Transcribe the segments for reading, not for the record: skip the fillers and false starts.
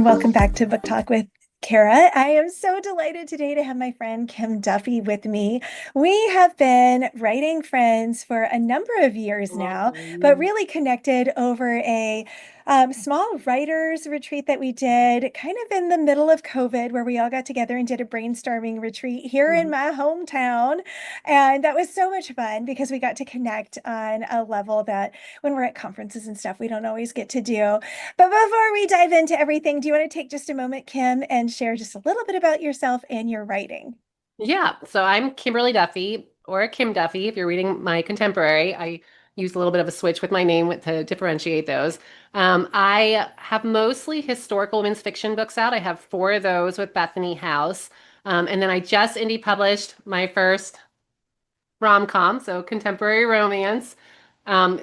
welcome back to Book Talk with Cara. I am so delighted today to have my friend Kim Duffy with me. We have been writing friends for a number of years now, but really connected over a small writers retreat that we did kind of in the middle of COVID, where we all got together and did a brainstorming retreat here in my hometown. And that was so much fun because we got to connect on a level that when we're at conferences and stuff, we don't always get to do. But before we dive into everything, do you want to take just a moment, Kim, and share just a little bit about yourself and your writing? Yeah, so I'm Kimberly Duffy, or Kim Duffy if you're reading my contemporary. I use a little bit of a switch with my name to differentiate those. I have mostly historical women's fiction books out. I have four of those with Bethany House. And then I just indie published my first rom-com, so contemporary romance.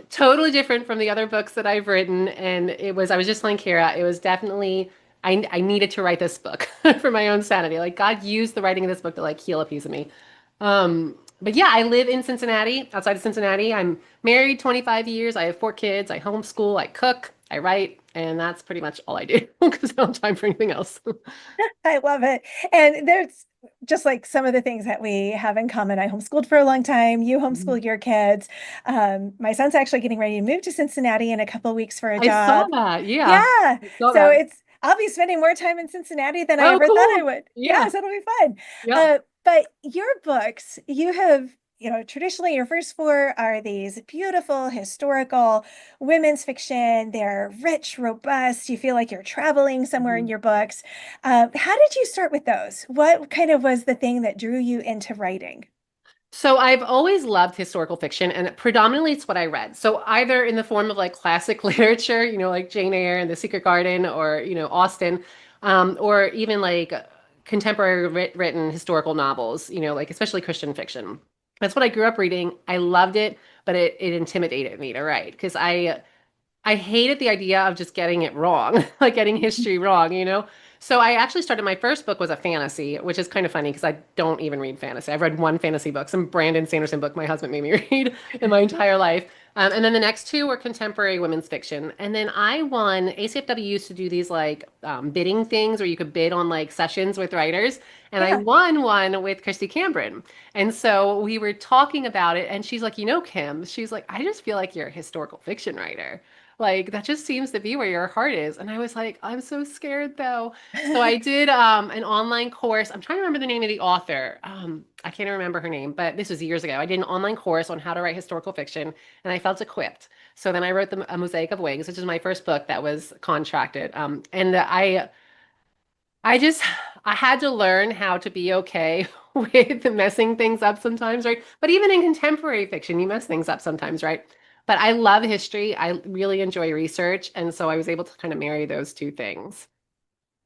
Totally different from the other books that I've written. And I was just telling Kara, it was definitely, I needed to write this book for my own sanity. Like God used the writing of this book to like heal a piece of me. But yeah, I live in Cincinnati, outside of Cincinnati. I'm married 25 years. I have four kids. I homeschool, I cook, I write, and that's pretty much all I do because I don't have time for anything else. I love it. And there's just like some of the things that we have in common. I homeschooled for a long time. You homeschool your kids. My son's actually getting ready to move to Cincinnati in a couple of weeks for a I saw job. that. Yeah, Yeah. I saw So that. I'll be spending more time in Cincinnati than I Oh, ever thought I cool. would. Yeah. Yeah, so it'll be fun. Yep. But your books, you have, traditionally your first four are these beautiful historical women's fiction. They're rich, robust. You feel like you're traveling somewhere in Mhm. your books. How did you start with those? What kind of was the thing that drew you into writing? So I've always loved historical fiction, and predominantly it's what I read. So either in the form of like classic literature, like Jane Eyre and The Secret Garden, or Austen, or even like contemporary written historical novels. Like especially Christian fiction. That's what I grew up reading. I loved it, but it intimidated me to write because I hated the idea of just getting it wrong, like getting history wrong. So I actually started my first book was a fantasy, which is kind of funny because I don't even read fantasy. I've read one fantasy book, some Brandon Sanderson book my husband made me read in my entire life. And then the next two were contemporary women's fiction. And then I won, ACFW used to do these like bidding things where you could bid on like sessions with writers. And I Yeah. won one with Christy Cambrin. And so we were talking about it, and she's like, Kim, she's like, I just feel like you're a historical fiction writer. Like that just seems to be where your heart is. And I was like, I'm so scared though. So I did an online course. I'm trying to remember the name of the author. I can't remember her name, but this was years ago. I did an online course on how to write historical fiction, and I felt equipped. So then I wrote A Mosaic of Wings, which is my first book that was contracted. And I just I had to learn how to be okay with messing things up sometimes, right? But even in contemporary fiction, you mess things up sometimes, right? But I love history. I really enjoy research, and so I was able to kind of marry those two things.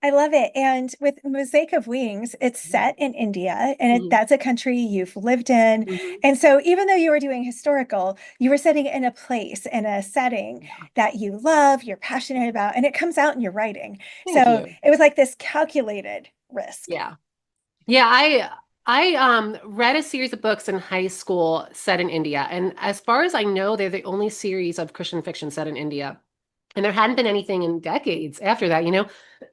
I love it. And with Mosaic of Wings, it's set in India, and Mhm. that's a country you've lived in. Mhm. And so even though you were doing historical, you were setting it in a place, in a setting Yeah. that you love, you're passionate about, and it comes out in your writing. Thank So you. it was like this calculated risk. Yeah. Yeah, I read a series of books in high school set in India, and as far as I know, they're the only series of Christian fiction set in India. And there hadn't been anything in decades after that.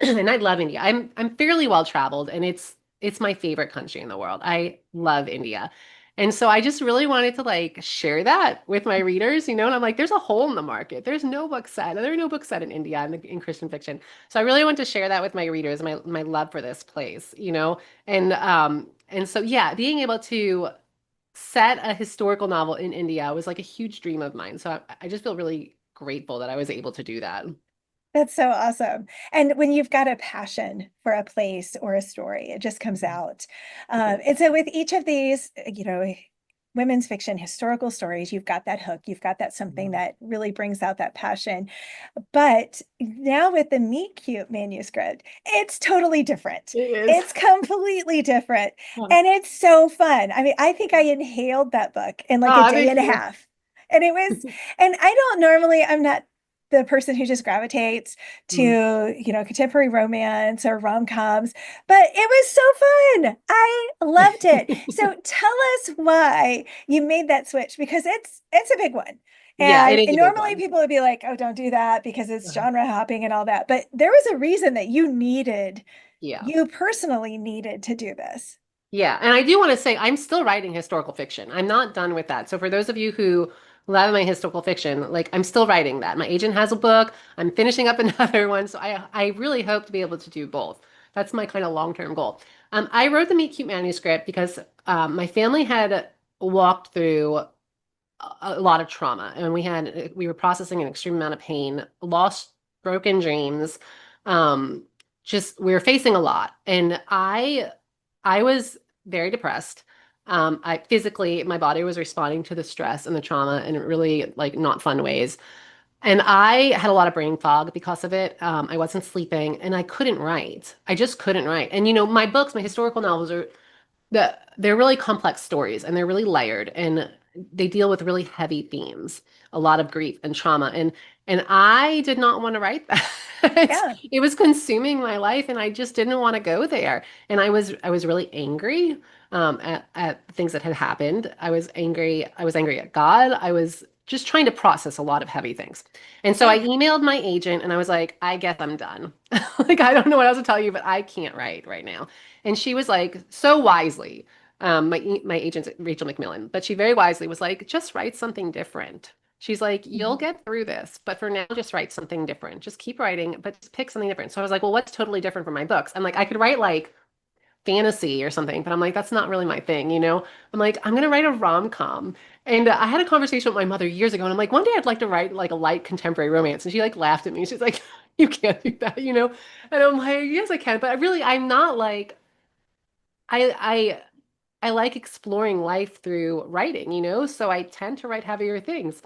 And I love India. I'm fairly well traveled, and it's my favorite country in the world. I love India. And so I just really wanted to like share that with my readers, and I'm like, there's a hole in the market. There are no books set in India in Christian fiction. So I really want to share that with my readers, my love for this place. And so yeah, being able to set a historical novel in India was like a huge dream of mine. So I just feel really grateful that I was able to do that. That's so awesome. And when you've got a passion for a place or a story, it just comes out. And so with each of these, women's fiction, historical stories, you've got that hook, you've got that something that really brings out that passion. But now with the Meet Cute manuscript, it's totally different. It is. It's completely different. Oh, And it's so fun. I mean, I think I inhaled that book in like a day thank and a you. half. And it was, and I don't normally, I'm not the person who just gravitates to, Mm. contemporary romance or rom-coms, but it was so fun. I loved it. So tell us why you made that switch, because it's a big one. Yeah, it And, is and a big normally one. people would be like, oh, don't do that because it's Uh-huh. genre hopping and all that. But there was a reason that Yeah. you personally needed to do this. Yeah, and I do want to say I'm still writing historical fiction. I'm not done with that. So for those of you who love my historical fiction, like I'm still writing that. My agent has a book. I'm finishing up another one. So I really hope to be able to do both. That's my kind of long-term goal. I wrote the Meet-Cute manuscript because my family had walked through a lot of trauma, and we were processing an extreme amount of pain, lost, broken dreams. Um, just we were facing a lot, and I was very depressed. I physically, my body was responding to the stress and the trauma in really like not fun ways. And I had a lot of brain fog because of it. I wasn't sleeping and I couldn't write. I just couldn't write. And my books, my historical novels they're really complex stories and they're really layered and they deal with really heavy themes, a lot of grief and trauma. And I did not want to write that. Yeah. It was consuming my life and I just didn't want to go there. And I was really angry at things that had happened. I was angry at God. I was just trying to process a lot of heavy things. And so Yeah. I emailed my agent and I was like, I guess I'm done. Like I don't know what else to tell you, but I can't write right now. And she was like, so wisely, my agent's Rachel McMillan, but she very wisely was like, just write something different. She's like, you'll Mhm. get through this, but for now, just write something different. Just keep writing, but just pick something different. So I was like, well, what's totally different from my books? I'm like, I could write like fantasy or something, but I'm like, that's not really my thing. I'm like, I'm gonna write a rom-com. And I had a conversation with my mother years ago, and I'm like, one day I'd like to write like a light contemporary romance. And she like laughed at me. She's like, you can't do that. And I'm like, yes, I can, but I'm not like I I like exploring life through writing. So I tend to write heavier things.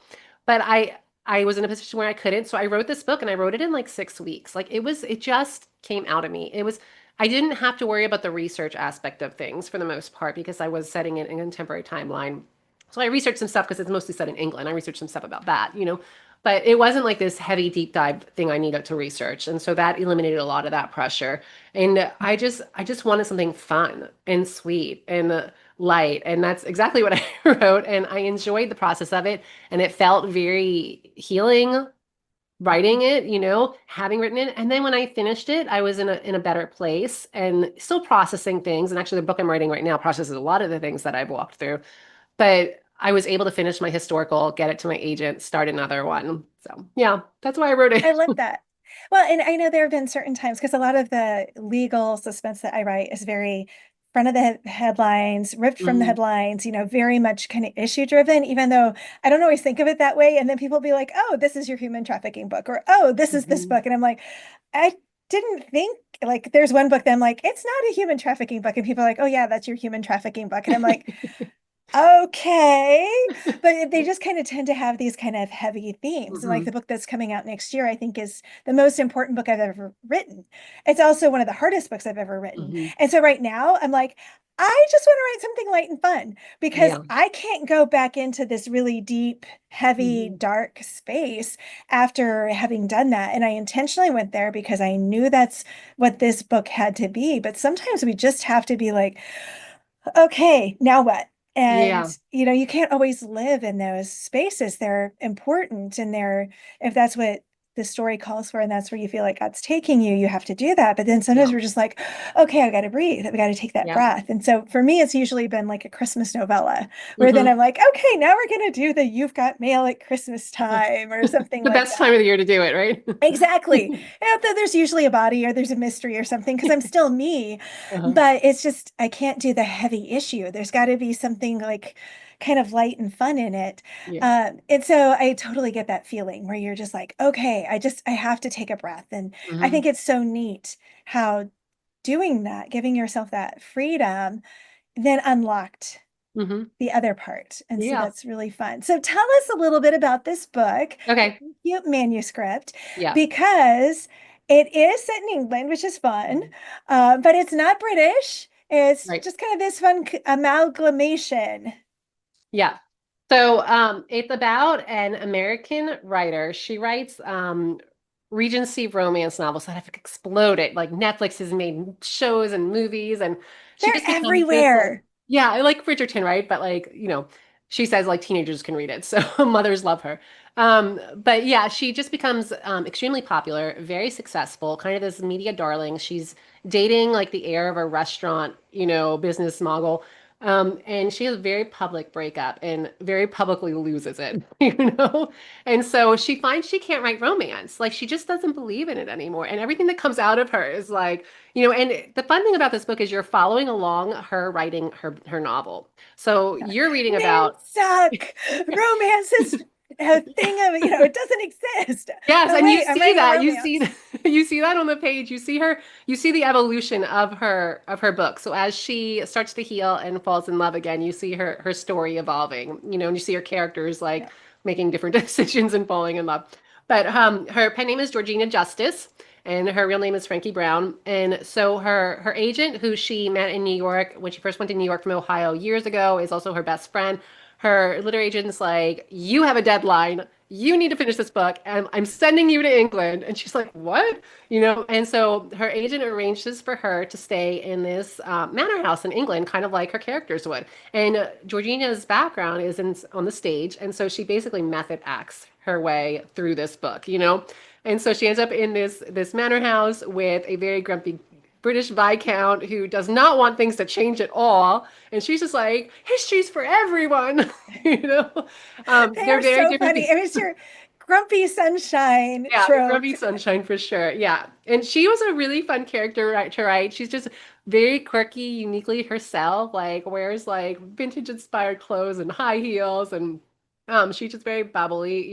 But I was in a position where I couldn't, so I wrote this book and I wrote it in like 6 weeks. Like it just came out of me. I didn't have to worry about the research aspect of things for the most part because I was setting it in a contemporary timeline. So I researched some stuff because it's mostly set in England. I researched some stuff about that. But it wasn't like this heavy deep dive thing I needed to research. And so that eliminated a lot of that pressure. And I just wanted something fun and sweet and light. And that's exactly what I wrote. And I enjoyed the process of it. And it felt very healing writing it, having written it. And then when I finished it, I was in a better place and still processing things. And actually the book I'm writing right now processes a lot of the things that I've walked through. But I was able to finish my historical, get it to my agent, start another one. So yeah, that's why I wrote I it. love that. Well, and I know there have been certain times because a lot of the legal suspense that I write is very front of the headlines, ripped from the Mhm, headlines, very much kind of issue driven, even though I don't always think of it that way. And then people be like, oh, this is your human trafficking book, or oh, this is this mhm. book. And I'm like, I didn't think, like, there's one book that I'm like, it's not a human trafficking book. And people are like, oh, yeah, that's your human trafficking book. And I'm like, okay, but they just kind of tend to have these kind of heavy themes. And like the Mhm, book that's coming out next year, I think is the most important book I've ever written. It's also one of the hardest books I've ever written. mhm. And so right now I'm like, I just want to write something light and fun because Yeah. I can't go back into this really deep, heavy, Mhm, dark space after having done that. And I intentionally went there because I knew that's what this book had to be. But sometimes we just have to be like, okay, now what? And yeah. you can't always live in those spaces. They're important and if that's what the story calls for and that's where you feel like God's taking you, you have to do that. But then sometimes Yeah. we're just like, okay, I got to breathe. I got to take that Yeah. breath. And so for me, it's usually been like a Christmas novella where then Hmm. I'm like, okay, now we're going to do the You've Got Mail at Christmas time or something The like best time that. of the year to do it, right? Exactly. There's usually a body or there's a mystery or something because I'm still me, Uh-huh. but it's just I can't do the heavy issue. There's got to be something like kind of light and fun in it. Yeah. And so I totally get that feeling where you're just like, okay, I have to take a breath. And I Hmm. think it's so neat how doing that, giving yourself that freedom, then unlocked Hmm. the other part. And so Yeah. that's really fun. So tell us a little bit about this book, the Okay. Cute Manuscript, Yeah. because it is set in England, which is fun, Mhm. but it's not British. It's Right. just kind of this fun amalgamation. Yeah. So it's about an American writer. She writes Regency romance novels that have exploded. Like Netflix has made shows and movies, and she They're just becomes this like, everywhere. yeah, I like Bridgerton, right? But like, she says like teenagers can read it, so mothers love her. But yeah, she just becomes extremely popular, very successful, kind of this media darling. She's dating like the heir of a restaurant, business mogul. And she has a very public breakup and very publicly loses it, And so she finds she can't write romance. Like she just doesn't believe in it anymore. And everything that comes out of her is like, and the fun thing about this book is you're following along her writing her novel. So you're reading Men about suck. Romance is a thing of, it doesn't exist. yes, Oh, and you wait, I'm see writing a that. You see romance. you see that on the page. You see the evolution of her book. So as she starts to heal and falls in love again, you see her story evolving, and you see her characters like Yeah. making different decisions and falling in love. But her pen name is Georgina Justice and her real name is Frankie Brown. And so her agent who she met in New York when she first went to New York from Ohio years ago is also her best friend. Her literary agent's like, "You have a deadline, you need to finish this book and I'm sending you to England." And she's like, "What?" And so her agent arranges for her to stay in this manor house in England, kind of like her characters would. And Georgina's background is on the stage. And so she basically method acts her way through this book. And so she ends up in this manor house with a very grumpy British Viscount who does not want things to change at all. And she's just like, history's for everyone. you know, They they're are very so different funny. I mean, it's your grumpy sunshine yeah, trope. Grubby Sunshine for sure. Yeah. And she was a really fun character to write. She's just very quirky, uniquely herself, like wears like vintage inspired clothes and high heels and she's just very bubbly.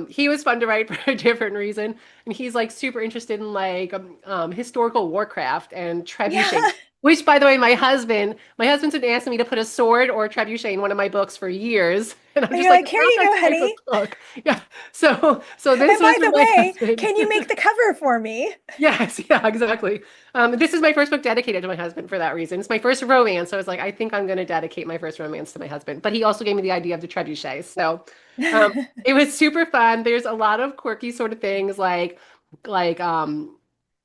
He was fun to write for a different reason. And he's like super interested in like historical Warcraft and trebuchet. Yeah. Which, by the way, my husband's been asking me to put a sword or a trebuchet in one of my books for years, and I'm And just you're like, like, it's here not you that go, type of honey. book. Yeah, so this And was by for the my way, husband. can you make the cover for me? Yes, yeah, exactly. This is my first book dedicated to my husband for that reason. It's my first romance, so I was like, I think I'm going to dedicate my first romance to my husband. But he also gave me the idea of the trebuchet, so um, it was super fun. There's a lot of quirky sort of things like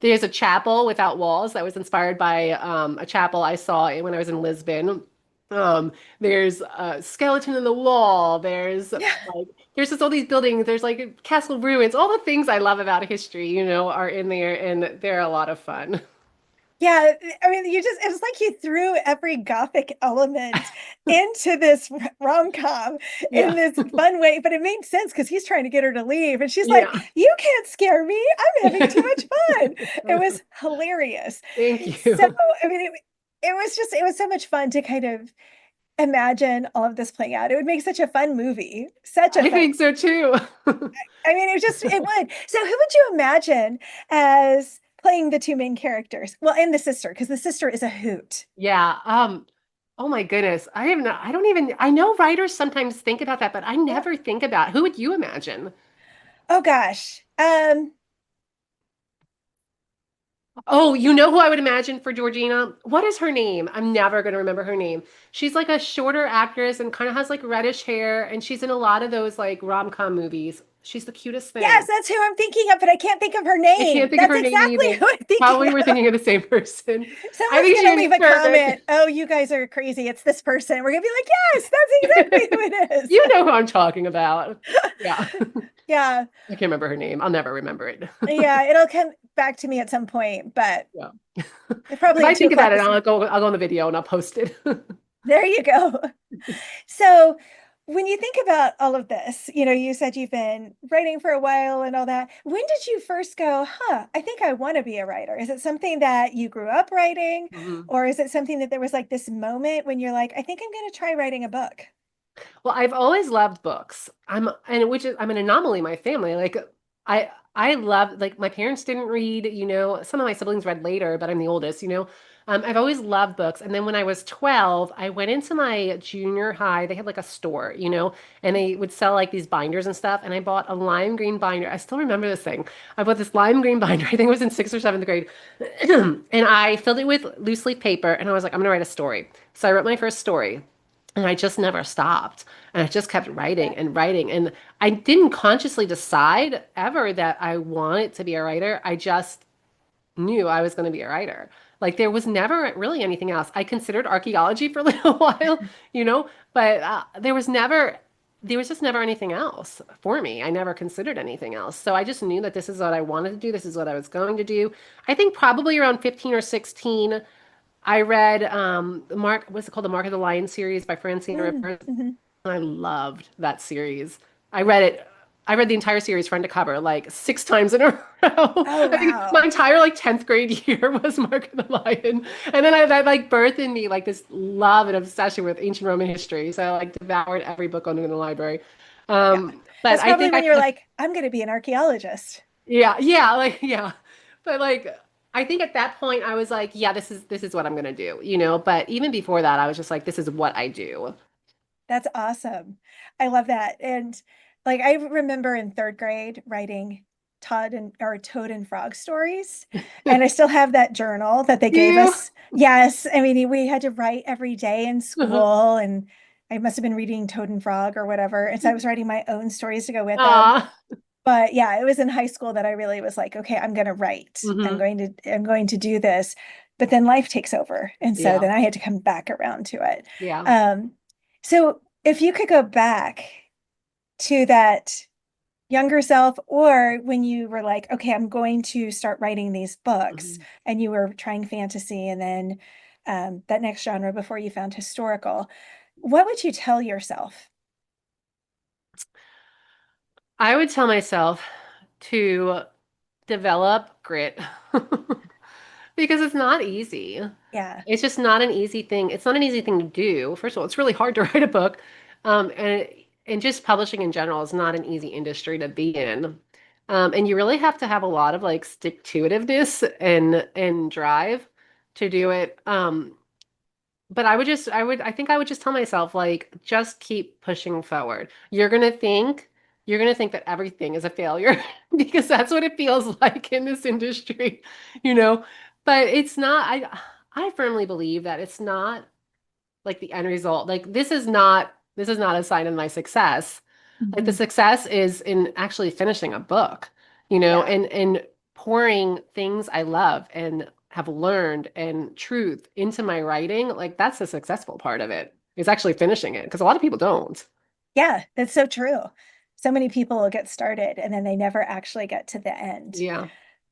there's a chapel without walls that was inspired by a chapel I saw when I was in Lisbon. There's a skeleton in the wall. There's just all these buildings. There's like castle ruins. All the things I love about history, are in there, and they're a lot of fun. Yeah, I mean, it's like you threw every gothic element into this rom-com in Yeah, this fun way, but it made sense because he's trying to get her to leave. And she's like, yeah. you can't scare me. I'm having too much fun. It was hilarious. Thank So, you. I mean, it was so much fun to kind of imagine all of this playing out. It would make such a fun movie, such a I fun. think so too. I mean, it would. So, who would you imagine as playing the two main characters? Well, and the sister, because the sister is a hoot. Yeah. Oh my goodness. I don't even, I know writers sometimes think about that, but I Yeah. never think about who would you imagine? Oh gosh. Oh, you know who I would imagine for Georgina? What is her name? I'm never going to remember her name. She's like a shorter actress and kind of has like reddish hair, and she's in a lot of those like rom-com movies. She's the cutest Yes, thing. that's who I'm thinking of, but I can't think of her I can't name. think of That's her name exactly either. who I'm thinking Probably we're of. thinking of the same person. I Someone's think she gonna would leave be a comment. perfect. Oh, you guys are crazy. It's this person. We're gonna be like, yes, that's exactly who it is. You know who I'm talking about. Yeah. Yeah. I can't remember her name. I'll never remember it. Yeah, it'll come back to me at some point, but Yeah. If probably I at two think about o'clock it, this morning. I'll go on the video and I'll post it. There you go. So when you think about all of this, you said you've been writing for a while and all that. When did you first go, I think I want to be a writer? Is it something that you grew up writing, Mhm. or is it something that there was like this moment when you're like, I think I'm going to try writing a book? Well, I've always loved books. I'm an anomaly in my family. Like I love like my parents didn't read, some of my siblings read later, but I'm the oldest. I've always loved books. And then when I was 12, I went into my junior high. They had like a store, and they would sell like these binders and stuff. And I bought a lime green binder. I still remember this thing. I bought this lime green binder. I think it was in sixth or seventh grade. And I filled it with loose leaf paper and I was like, I'm gonna write a story. So I wrote my first story. And I just never stopped. And I just kept writing and writing. And I didn't consciously decide ever that I wanted to be a writer. I just knew I was going to be a writer. Like there was never really anything else. I considered archaeology for a little while, but there was just never anything else for me. I never considered anything else. So I just knew that this is what I wanted to do. This is what I was going to do. I think probably around 15 or 16, I read what's it called? The Mark of the Lion series by Francine Rivers. Mm-hmm. I loved that series. I read it. I read the entire series front to cover like 6 times in a row. Oh, I think my wow. entire like 10th grade year was Mark of the Lion. And then that like birthed in me like this love and obsession with ancient Roman history. So I like devoured every book on in the library. Yeah. But That's I probably think I when you're like, I'm going to be an archaeologist. yeah, like yeah. But like I think at that point I was like, yeah, this is what I'm gonna do. But even before that, I was just like, this is what I do. That's awesome. I love that. And like I remember in third grade writing Toad and Frog stories. And I still have that journal that they gave You? us. Yes. I mean, we had to write every day in school, and I must have been reading Toad and Frog or whatever. And so I was writing my own stories to go with them. Ah. But yeah, it was in high school that I really was like, okay, I'm going to write. Hmm. I'm going to do this. But then life takes over. And so Yeah. then I had to come back around to it. Yeah. Um, so if you could go back to that younger self, or when you were like, okay, I'm going to start writing these books, Mhm. and you were trying fantasy and then that next genre before you found historical, what would you tell yourself? I would tell myself to develop grit because it's not easy. Yeah. It's just not an easy thing. It's not an easy thing to do. First of all, it's really hard to write a book. And just publishing in general is not an easy industry to be in. And you really have to have a lot of like stick-to-itiveness and drive to do it. But I think I would just tell myself, like, just keep pushing forward. You're gonna think that everything is a failure because that's what it feels like in this industry, you know? But it's not, I firmly believe that it's not like the end result. Like, this is not a sign of my success. Like the Mhm. success is in actually finishing a book, Yeah. and pouring things I love and have learned and truth into my writing. Like that's the successful part of it, is actually finishing it because a lot of people don't. Yeah, that's so true. So many people will get started and then they never actually get to the end. Yeah.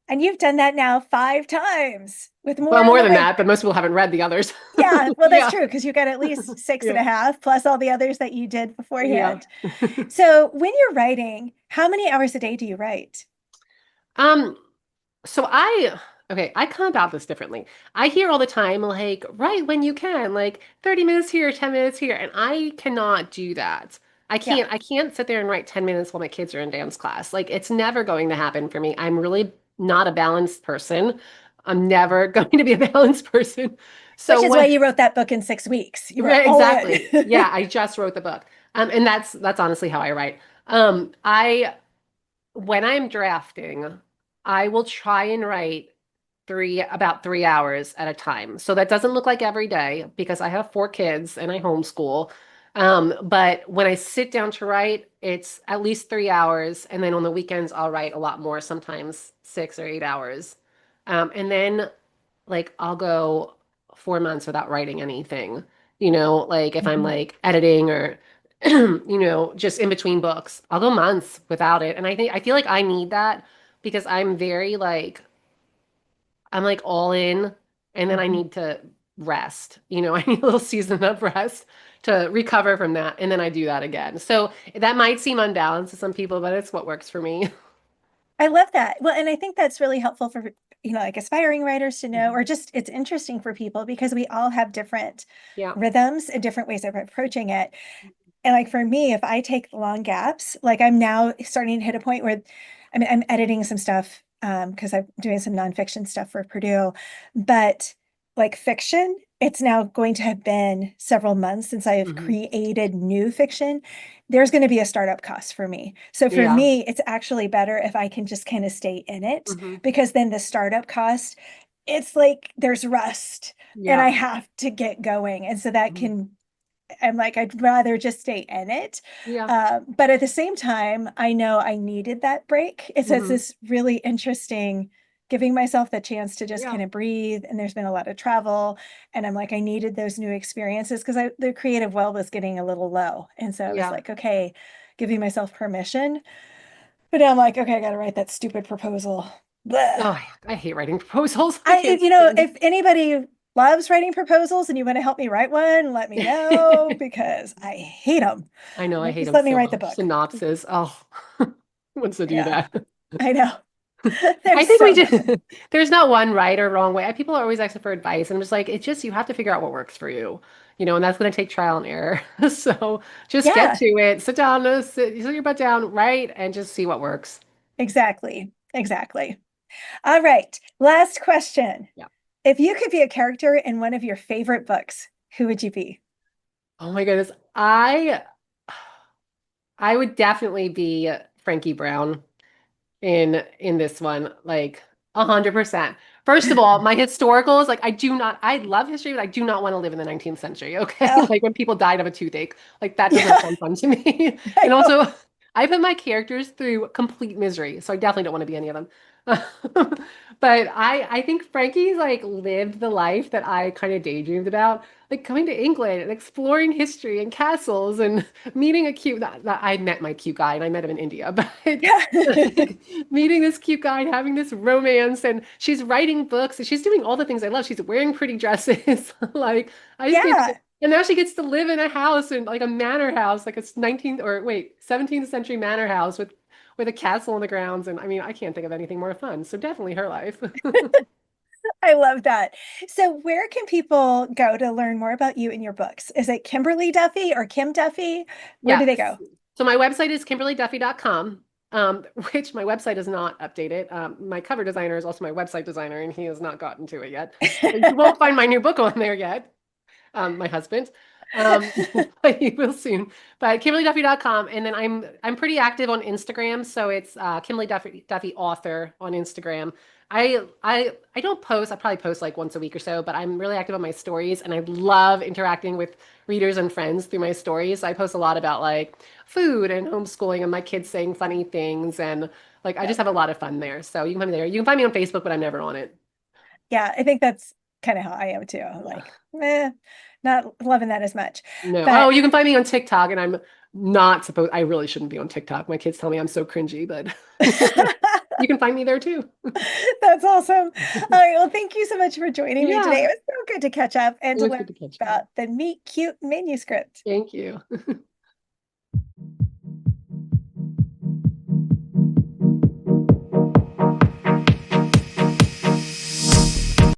And you've done that now 5 times with Well, more on more the than way. that, but most people haven't read the others. Yeah, well, that's Yeah. true because you got at least six and Yeah. a half plus all the others that you did Yeah. beforehand. So when you're writing, how many hours a day do you write? Um, So okay, I come about this differently. I hear all the time, like, write when you can, like 30 minutes here, 10 minutes here, and I cannot do that. Yeah. I can't sit there and write 10 minutes while my kids are in dance class. Like, it's never going to happen for me. I'm really not a balanced person. I'm never going to be a balanced person. Which So is why when, you wrote that book in 6 weeks. You were right, all exactly. in. Yeah, I just wrote the book. And that's honestly how I write. I when I'm drafting, I will try and write about 3 hours at a time. So that doesn't look like every day because I have 4 kids and I homeschool. But when I sit down to write, it's at least 3 hours. And then on the weekends, I'll write a lot more, sometimes 6 or 8 hours. And then like I'll go 4 months without writing anything, like if I'm Mhm. like editing or just in between books, I'll go months without it. And I feel like I need that because I'm like all in and then I Mhm. need to rest. I need a little season of rest to recover from that. And then I do that again. So that might seem unbalanced to some people, but it's what works for me. I love that. Well, and I think that's really helpful for, like aspiring writers to know, Mhm. or just it's interesting for people because we all have different Yeah. rhythms and different ways of approaching it. And like for me, if I take long gaps, like I'm now starting to hit a point where I'm editing some stuff because I'm doing some nonfiction stuff for Purdue, but like fiction, it's now going to have been several months since I have Hmm. created new fiction. There's going to be a startup cost for me. So for Yeah. me, it's actually better if I can just kind of stay in it Hmm. because then the startup cost, it's like there's rust and Yeah. I have to get going. And so that Mhm. can I'm like, I'd rather just stay in it. Yeah. But at the same time, I know I needed that break. It says Hmm. this really interesting, giving myself the chance to just Yeah. kind of breathe. And there's been a lot of travel. And I'm like, I needed those new experiences because the creative well was getting a little low. And so I was Yeah. like, okay, giving myself permission. But now I'm like, okay, I got to write that stupid proposal. Blech. Oh, I hate writing proposals. I can't stand it. If anybody loves writing proposals and you want to help me write one, let me know because I hate them. I know I hate Just them let me so write the much. book. Synopsis. Oh, who wants to do Yeah, that? I know. They're I think we so bad. just, there's not one right or wrong way. People are always asking for advice, and I'm just like, it's just, you have to figure out what works for you, and that's going to take trial and error. So just get Yeah, to it, sit down, sit your butt down, write, and just see what works. exactly. Exactly. All right. Last question. Yeah. If you could be a character in one of your favorite books, who would you be? Oh my goodness. I would definitely be Frankie Brown in this one, like 100%. First of all, my historicals, like I love history, but I do not want to live in the 19th century, okay? Oh, Like when people died of a toothache, like that doesn't yeah, sound fun to me. I And know. also, I put my characters through complete misery, so I definitely don't want to be any of them. But I think Frankie's like lived the life that I kind of daydreamed about, like coming to England and exploring history and castles and meeting a cute, I met my cute guy and I met him in India, but Yeah. like, meeting this cute guy and having this romance, and she's writing books and she's doing all the things I love. She's wearing pretty dresses. Like I just think, Yeah. and now she gets to live in a house, in like a manor house, like a 19th or wait, 17th century manor house with a castle on the grounds. And I mean, I can't think of anything more fun. So definitely her life. I love that. So, where can people go to learn more about you and your books? Is it Kimberly Duffy or Kim Duffy? Where do Yeah. they go? So my website is kimberlyduffy.com, which my website is not updated. My cover designer is also my website designer, and he has not gotten to it yet. So you won't find my new book on there yet, my husband. Um, but you will soon. But kimberlyduffy.com. And then I'm pretty active on Instagram. So it's Kimberly Duffy author on Instagram. I don't post, I probably post like once a week or so, but I'm really active on my stories and I love interacting with readers and friends through my stories. I post a lot about like food and homeschooling and my kids saying funny things, and like I just have a lot of fun there. So you can find me there. You can find me on Facebook, but I'm never on it. Yeah, I think that's kind of how I am too. Like, not loving that as much. No. Oh, But you can find me on TikTok, and I'm not supposed, I really shouldn't be on TikTok. My kids tell me I'm so cringy, but you can find me there too. that's awesome. All right. Well, thank you so much for joining me today. Yeah, It was so good to catch up and it to was learn good to catch up. about the Meet Cute manuscript. Thank you.